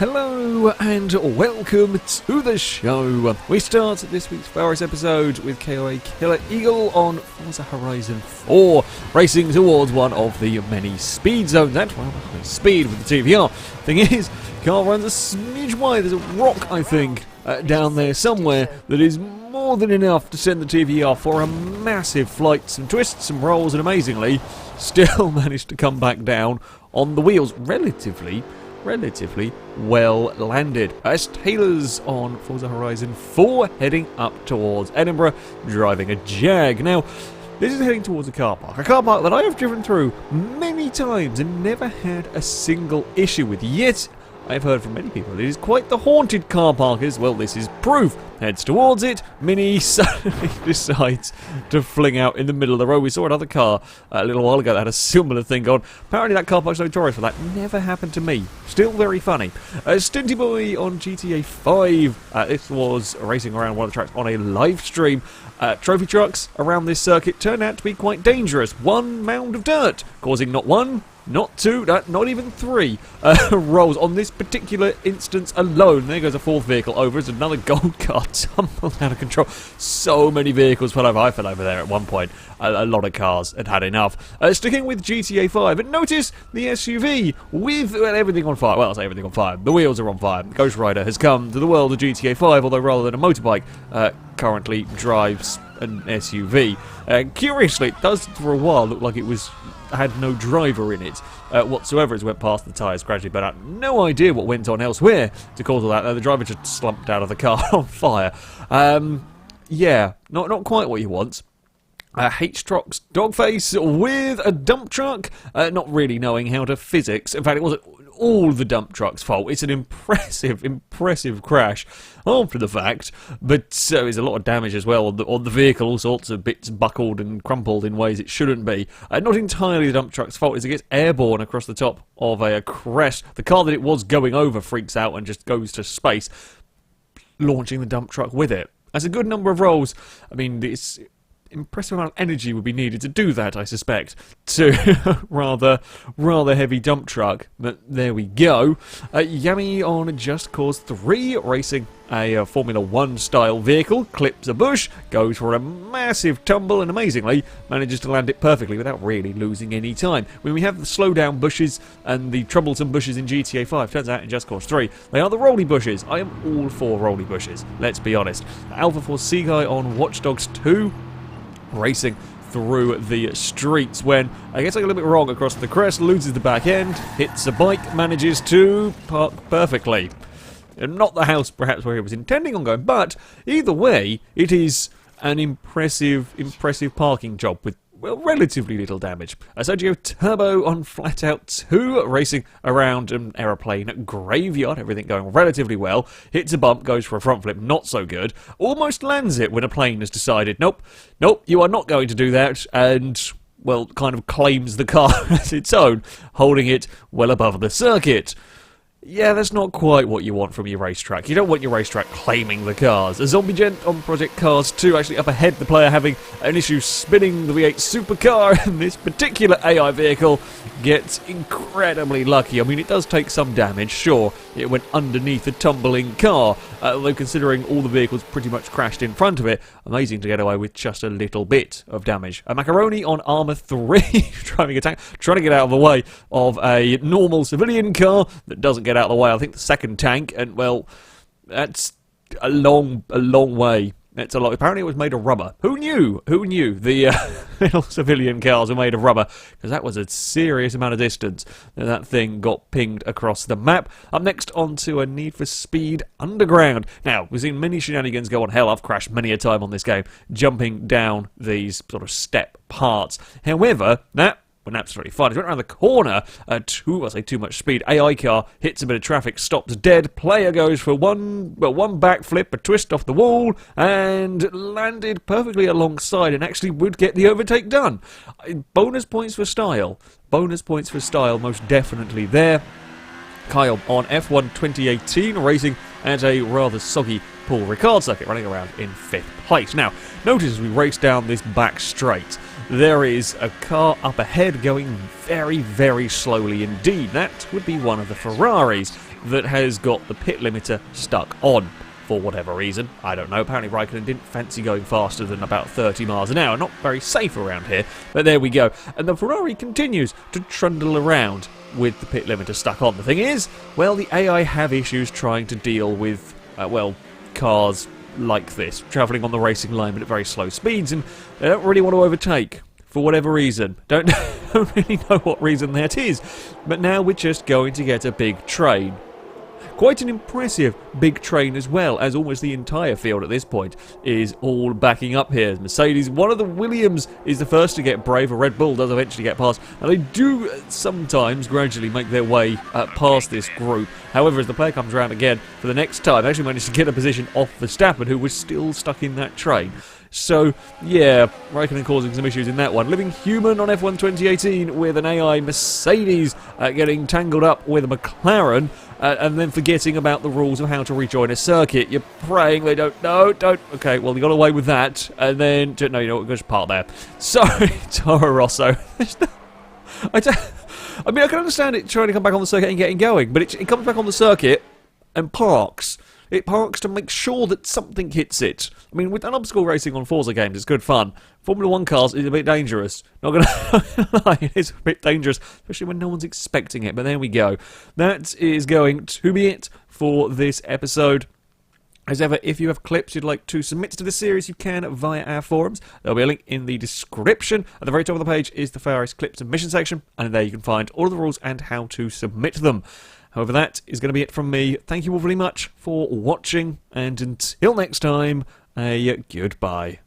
Hello and welcome to the show. We start this week's FailRace episode with KOA Killer Eagle on Forza Horizon 4, racing towards one of the many speed zones at rather high speed with the TVR. Thing is, car runs a smidge wide. There's a rock, I think, down there somewhere that is more than enough to send the TVR for a massive flight, some twists, some rolls, and amazingly, still managed to come back down on the wheels relatively well landed. As Taylor's on Forza Horizon 4 heading up towards Edinburgh, driving a Jag. Now, this is heading towards a car park that I have driven through many times and never had a single issue with. Yet, I've heard from many people it is quite the haunted car park as well. This is proof. Heads towards it, Mini suddenly decides to fling out in the middle of the road. We saw another car a little while ago that had a similar thing on. Apparently that car park's notorious for that. Never happened to me. Still very funny. Stinty Boy on GTA 5. This was racing around one of the tracks on a live stream. Trophy trucks around this circuit turned out to be quite dangerous. One mound of dirt, causing not one, not two, not even three rolls on this particular instance alone. There goes a fourth vehicle over as another gold car tumbled out of control. So many vehicles fell over. I fell over there at one point. A lot of cars had enough. Sticking with GTA 5, and notice the SUV with everything on fire. Well, I'll say everything on fire. The wheels are on fire. Ghost Rider has come to the world of GTA 5, although rather than a motorbike, currently drives an SUV. Curiously, it does for a while look like it had no driver in it whatsoever as it went past the tyres gradually burnt out. No idea what went on elsewhere to cause all that. The driver just slumped out of the car on fire. Yeah, not quite what you want. H-Trock's Dogface with a dump truck, not really knowing how to physics. In fact, it wasn't all the dump truck's fault. It's an impressive crash after the fact, but there's a lot of damage as well on the vehicle. All sorts of bits buckled and crumpled in ways it shouldn't be. Not entirely the dump truck's fault as it gets airborne across the top of a crest. The car that it was going over freaks out and just goes to space, launching the dump truck with it. That's a good number of rolls. I mean, it's impressive amount of energy would be needed to do that, I suspect, to rather heavy dump truck. But there we go. Yami on Just Cause 3, racing a Formula 1 style vehicle, clips a bush, goes for a massive tumble, and amazingly manages to land it perfectly without really losing any time. When we have the slowdown bushes and the troublesome bushes in GTA 5, turns out in Just Cause 3, they are the rolly bushes. I am all for rolly bushes, let's be honest. Alpha Force Seaguy on Watch Dogs 2, racing through the streets when I guess I got a little bit wrong across the crest, loses the back end, hits a bike, manages to park perfectly. Not the house perhaps where he was intending on going, but either way, it is an impressive parking job with, well, relatively little damage. Sergio Turbo on Flatout 2, racing around an aeroplane graveyard, everything going relatively well. Hits a bump, goes for a front flip, not so good. Almost lands it when a plane has decided, nope, you are not going to do that, and, well, kind of claims the car as its own, holding it well above the circuit. Yeah, that's not quite what you want from your racetrack. You don't want your racetrack claiming the cars. A Zombie Gent on Project Cars 2, actually up ahead, the player having an issue spinning the V8 supercar, and this particular AI vehicle gets incredibly lucky. I mean, it does take some damage, sure. It went underneath a tumbling car, although considering all the vehicles pretty much crashed in front of it, amazing to get away with just a little bit of damage. A Macaroni on Arma 3, driving a tank, trying to get out of the way of a normal civilian car that doesn't get out of the way. I think the second tank, and well, that's a long way. It's a lot. Apparently it was made of rubber. Who knew? The little civilian cars were made of rubber, because that was a serious amount of distance that thing got pinged across the map. Up next, on to a Need for Speed Underground. Now, we've seen many shenanigans go on. Hell, I've crashed many a time on this game, jumping down these sort of step parts. However, that went absolutely fine. He went around the corner too much speed. AI car hits a bit of traffic, stops dead. Player goes for one backflip, a twist off the wall, and landed perfectly alongside and actually would get the overtake done. Bonus points for style. Most definitely there. Kyle on F1 2018, racing at a rather soggy Paul Ricard circuit, running around in 5th place. Now, notice as we race down this back straight, there is a car up ahead going very, very slowly indeed. That would be one of the Ferraris. that has got the pit limiter stuck on. For whatever reason, I don't know. Apparently Raikkonen didn't fancy going faster than about 30 miles an hour. Not very safe around here, but there we go. And the Ferrari continues to trundle around with the pit limiter stuck on. The thing is, well, the AI have issues trying to deal with, cars like this, travelling on the racing line but at very slow speeds, and they don't really want to overtake. For whatever reason. Don't really know what reason that is. But now we're just going to get a big train. Quite an impressive big train as well, as almost the entire field at this point is all backing up here. Mercedes, one of the Williams is the first to get brave. A Red Bull does eventually get past, and they do sometimes gradually make their way past this group. However, as the player comes around again for the next time, they actually managed to get a position off Verstappen, who was still stuck in that train. So, yeah, Raikkonen causing some issues in that one. Living Human on F1 2018 with an AI Mercedes getting tangled up with a McLaren and then forgetting about the rules of how to rejoin a circuit. You're praying they don't. Okay, well, you got away with that. And then, no, you know what, just park there. Sorry, Toro Rosso. I mean, I can understand it trying to come back on the circuit and getting going, but it comes back on the circuit and parks. It parks to make sure that something hits it. I mean, with obstacle racing on Forza games, it's good fun. Formula 1 cars is a bit dangerous. Not gonna lie, it is a bit dangerous, especially when no one's expecting it. But there we go. That is going to be it for this episode. As ever, if you have clips you'd like to submit to this series, you can via our forums. There'll be a link in the description. At the very top of the page is the FailRace clip submission section, and there you can find all of the rules and how to submit them. However, that is going to be it from me. Thank you all very much for watching, and until next time, a goodbye.